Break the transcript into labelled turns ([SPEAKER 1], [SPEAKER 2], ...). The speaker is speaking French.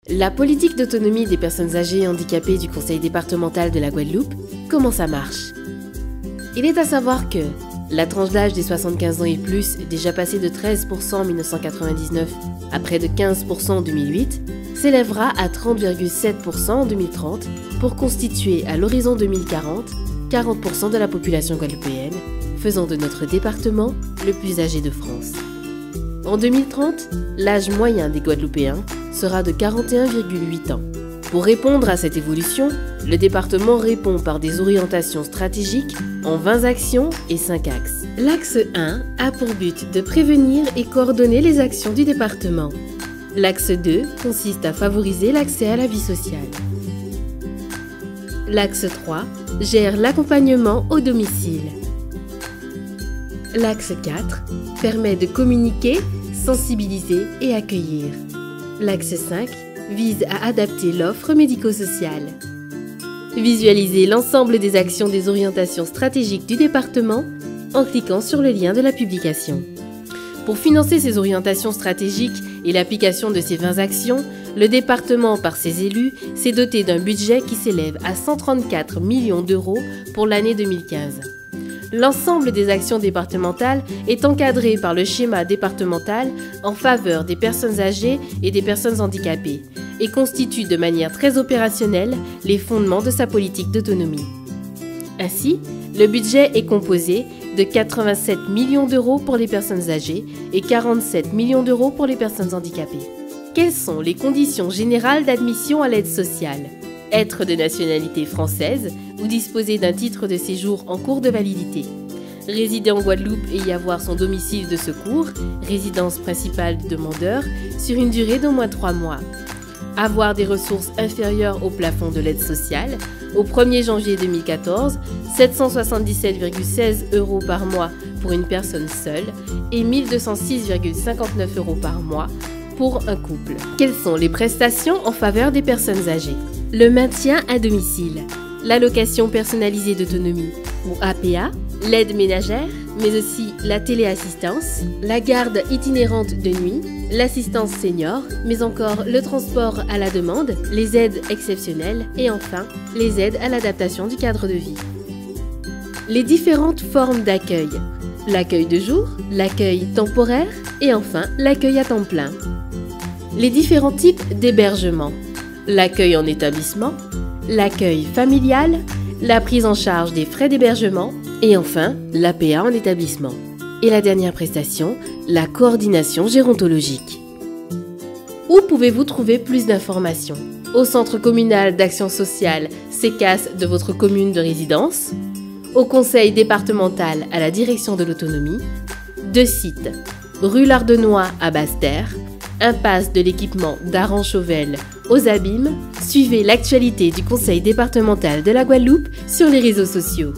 [SPEAKER 1] La politique d'autonomie des personnes âgées et handicapées du Conseil départemental de la Guadeloupe, comment ça marche? Il est à savoir que la tranche d'âge des 75 ans et plus, déjà passée de 13% en 1999 à près de 15% en 2008, s'élèvera à 30,7% en 2030 pour constituer à l'horizon 2040 40% de la population guadeloupéenne, faisant de notre département le plus âgé de France. En 2030, l'âge moyen des Guadeloupéens sera de 41,8 ans. Pour répondre à cette évolution, le département répond par des orientations stratégiques en 20 actions et 5 axes. L'axe 1 a pour but de prévenir et coordonner les actions du département. L'axe 2 consiste à favoriser l'accès à la vie sociale. L'axe 3 gère l'accompagnement au domicile. L'axe 4 permet de communiquer, sensibiliser et accueillir. L'axe 5 vise à adapter l'offre médico-sociale. Visualisez l'ensemble des actions des orientations stratégiques du département en cliquant sur le lien de la publication. Pour financer ces orientations stratégiques et l'application de ces 20 actions, le département, par ses élus, s'est doté d'un budget qui s'élève à 134 millions d'euros pour l'année 2015. L'ensemble des actions départementales est encadré par le schéma départemental en faveur des personnes âgées et des personnes handicapées et constitue de manière très opérationnelle les fondements de sa politique d'autonomie. Ainsi, le budget est composé de 87 millions d'euros pour les personnes âgées et 47 millions d'euros pour les personnes handicapées. Quelles sont les conditions générales d'admission à l'aide sociale? Être de nationalité française ou disposer d'un titre de séjour en cours de validité. Résider en Guadeloupe et y avoir son domicile de secours, résidence principale du demandeur, sur une durée d'au moins 3 mois. Avoir des ressources inférieures au plafond de l'aide sociale. Au 1er janvier 2014, 777,16 € par mois pour une personne seule et 1206,59 € par mois pour un couple. Quelles sont les prestations en faveur des personnes âgées? Le maintien à domicile, l'allocation personnalisée d'autonomie ou APA, l'aide ménagère, mais aussi la téléassistance, la garde itinérante de nuit, l'assistance senior, mais encore le transport à la demande, les aides exceptionnelles et enfin les aides à l'adaptation du cadre de vie. Les différentes formes d'accueil, l'accueil de jour, l'accueil temporaire et enfin l'accueil à temps plein. Les différents types d'hébergement, l'accueil en établissement, l'accueil familial, la prise en charge des frais d'hébergement et enfin l'APA en établissement. Et la dernière prestation, la coordination gérontologique. Où pouvez-vous trouver plus d'informations? Au Centre communal d'action sociale CECAS de votre commune de résidence, au Conseil départemental à la direction de l'autonomie, 2 sites, rue Lardenois à Basse-Terre, impasse de l'équipement d'Aran-Chauvel aux Abîmes. Suivez l'actualité du Conseil départemental de la Guadeloupe sur les réseaux sociaux.